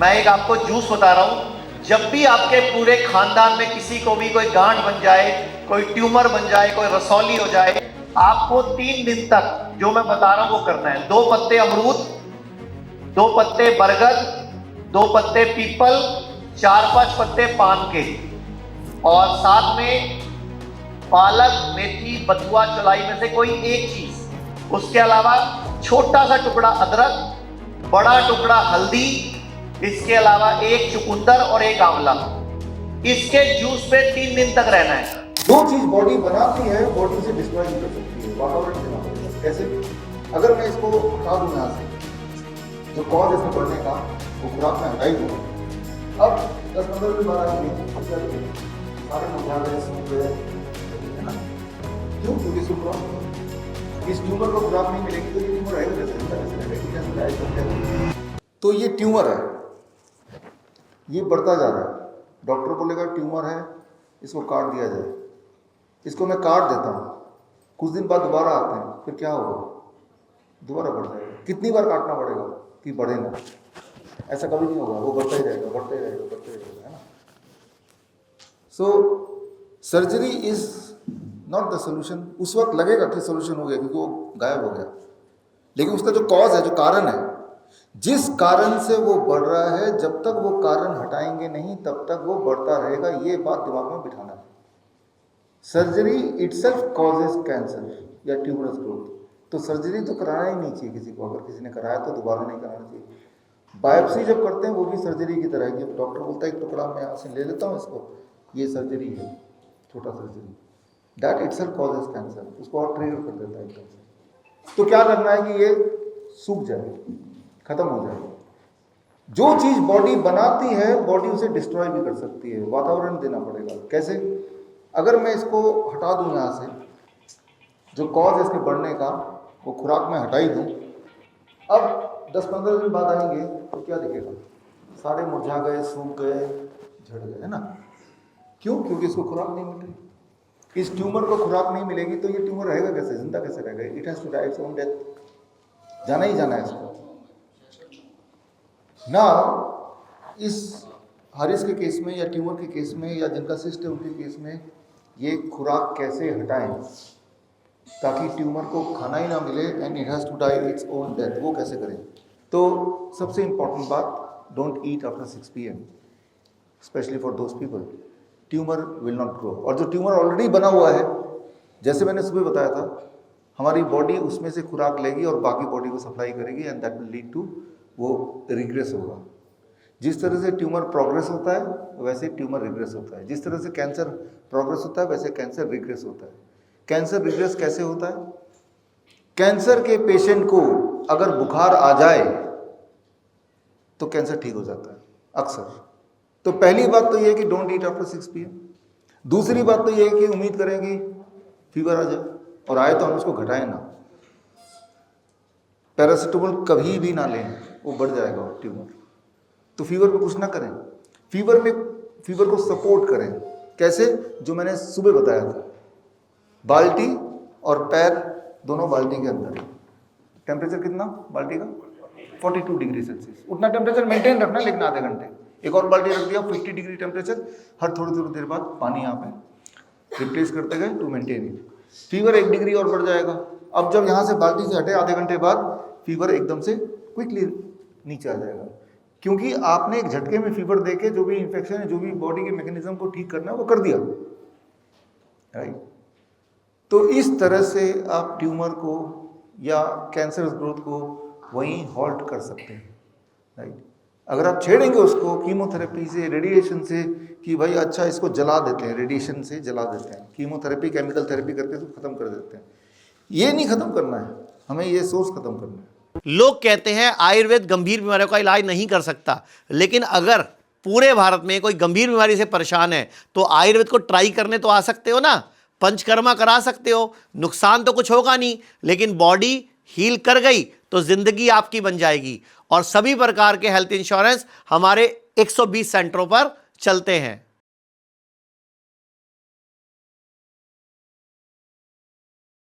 मैं एक आपको जूस बता रहा हूं, जब भी आपके पूरे खानदान में किसी को भी कोई गांठ बन जाए, कोई ट्यूमर बन जाए, कोई रसौली हो जाए, आपको 3 दिन तक जो मैं बता रहा हूं वो करना है। 2 पत्ते अमरूद, 2 पत्ते बरगद, 2 पत्ते पीपल, 4-5 पत्ते पान के, और साथ में पालक, मेथी, बथुआ, चौलाई में से कोई एक चीज। उसके अलावा छोटा सा टुकड़ा अदरक, बड़ा टुकड़ा हल्दी, इसके अलावा एक चुकंदर और एक आंवला। इसके जूस पे 3 दिन तक रहना है। जो चीज बॉडी बनाती है बॉडी से डिस्ट्रॉय नहीं कर सकती है, वातावरण से बनाती है। कैसे? अगर मैं इसको हटा दूं यहाँ से, जो कॉज इसमें बढ़ने का वो खुराक में हटा ही दूँ। अब 10-15 दिन बाद आएंगे सारे मुझा गए, सूख गए, है ना? क्यों? क्योंकि इस ट्यूमर को खुराक नहीं मिलेगी तो ये ट्यूमर रहेगा कैसे? तो ये ट्यूमर है, ये बढ़ता जा रहा है। डॉक्टर बोलेगा ट्यूमर है, इसको काट दिया जाए। इसको मैं काट देता हूँ, कुछ दिन बाद दोबारा आते हैं, फिर क्या होगा? दोबारा बढ़ जाएगा। कितनी बार काटना पड़ेगा कि बढ़े ना? ऐसा कभी नहीं होगा, वो बढ़ता ही रहेगा, बढ़ते ही रहेगा, बढ़ते ही रहेगा, है ना? So surgery is not the solution. उस वक्त लगेगा कि सोल्यूशन हो गया क्योंकि वो गायब हो गया, लेकिन उसका जो कॉज है, जो कारण है, जिस कारण से वो बढ़ रहा है, जब तक वो कारण हटाएंगे नहीं तब तक वो बढ़ता रहेगा। ये बात दिमाग में बिठाना है। सर्जरी इटसेल्फ कॉजेज कैंसर या ट्यूमरस ग्रोथ। तो सर्जरी तो कराना ही नहीं चाहिए किसी को। अगर किसी ने कराया तो दोबारा नहीं कराना चाहिए। बायोप्सी जब करते हैं वो भी सर्जरी की तरह है। डॉक्टर बोलता है एक टुकड़ा मैं यहाँ से ले लेता हूँ, इसको, ये सर्जरी है, छोटा surgery, that itself causes cancer. उसको और ट्रिगर कर देता है एकदम से। तो क्या करना है कि ये सूख जाए, खत्म हो जाए। जो चीज बॉडी बनाती है बॉडी उसे डिस्ट्रॉय भी कर सकती है। वातावरण देना पड़ेगा। कैसे? अगर मैं इसको हटा दूं यहाँ से, जो कॉज है इसके बढ़ने का, वो खुराक में हटा ही दूं, अब 10-15 दिन बाद आएंगे तो क्या दिखेगा? सारे मुरझा गए, सूख गए, झड़ गए, है ना? क्यों? क्योंकि इसको खुराक नहीं मिल रही। इस ट्यूमर को खुराक नहीं मिलेगी तो ये ट्यूमर रहेगा कैसे, जिंदा कैसे रहेगा? It has to die its own death. जाना ही जाना है इसको ना। इस हारिस के केस में या ट्यूमर के केस में या जिनका सिस्ट है उनके केस में ये खुराक कैसे हटाएं ताकि ट्यूमर को खाना ही ना मिले and it has to die its own death, वो कैसे करें? तो सबसे इंपॉर्टेंट बात, don't eat after 6 PM, specially for those people. Tumour will not grow. और जो ट्यूमर ऑलरेडी बना हुआ है, जैसे मैंने सुबह बताया था, हमारी बॉडी उसमें से खुराक लेगी और बाकी बॉडी को सप्लाई करेगी and that will lead to वो रिग्रेस होगा। जिस तरह से ट्यूमर प्रोग्रेस होता है वैसे ट्यूमर रिग्रेस होता है। जिस तरह से कैंसर प्रोग्रेस होता है वैसे कैंसर रिग्रेस होता है। कैंसर रिग्रेस कैसे होता है? कैंसर के पेशेंट को अगर बुखार आ जाए तो कैंसर ठीक हो जाता है अक्सर। तो पहली बात तो ये है कि डोंट ईट आफ्टर 6 PM। दूसरी बात तो ये है कि उम्मीद करें कि फीवर आ जाए, और आए तो हम उसको घटाएं ना। पैरासिटामोल कभी भी ना लें, वो बढ़ जाएगा ट्यूमर। तो फीवर पे कुछ ना करें, फीवर को सपोर्ट करें। कैसे? जो मैंने सुबह बताया था, बाल्टी और पैर दोनों बाल्टी के अंदर। टेम्परेचर कितना बाल्टी का? 42 डिग्री सेल्सियस। उतना टेम्परेचर मेंटेन रखना, लेकिन आधे घंटे। एक और बाल्टी रख दिया 50 डिग्री टेम्परेचर। हर थोड़ी थोड़ी देर बाद पानी यहाँ पे रिप्लेस करते गए to maintain it. Fever 1 degree और बढ़ जाएगा। अब जब यहाँ से बाल्टी से हटे आधे घंटे बाद, फीवर एकदम से क्विकली नीचे आ जाएगा, क्योंकि आपने एक झटके में फीवर देके जो भी इन्फेक्शन है, जो भी बॉडी के मैकेनिज्म को ठीक करना है वो कर दिया, राइट? तो इस तरह से आप ट्यूमर को या कैंसर ग्रोथ को वहीं हॉल्ट कर सकते हैं, राइट? अगर आप छेड़ेंगे उसको कीमोथेरेपी से, रेडिएशन से, कि भाई अच्छा इसको जला देते हैं, रेडिएशन से जला देते हैं, कीमोथेरेपी केमिकल थेरेपी करके तो खत्म कर देते हैं, ये नहीं खत्म करना है हमें, ये सोर्स खत्म करना है। लोग कहते हैं आयुर्वेद गंभीर बीमारियों का इलाज नहीं कर सकता, लेकिन अगर पूरे भारत में कोई गंभीर बीमारी से परेशान है तो आयुर्वेद को ट्राई करने तो आ सकते हो ना, पंचकर्मा करा सकते हो, नुकसान तो कुछ होगा नहीं, लेकिन बॉडी हील कर गई तो जिंदगी आपकी बन जाएगी। और सभी प्रकार के हेल्थ इंश्योरेंस हमारे 120 सेंटरों पर चलते हैं।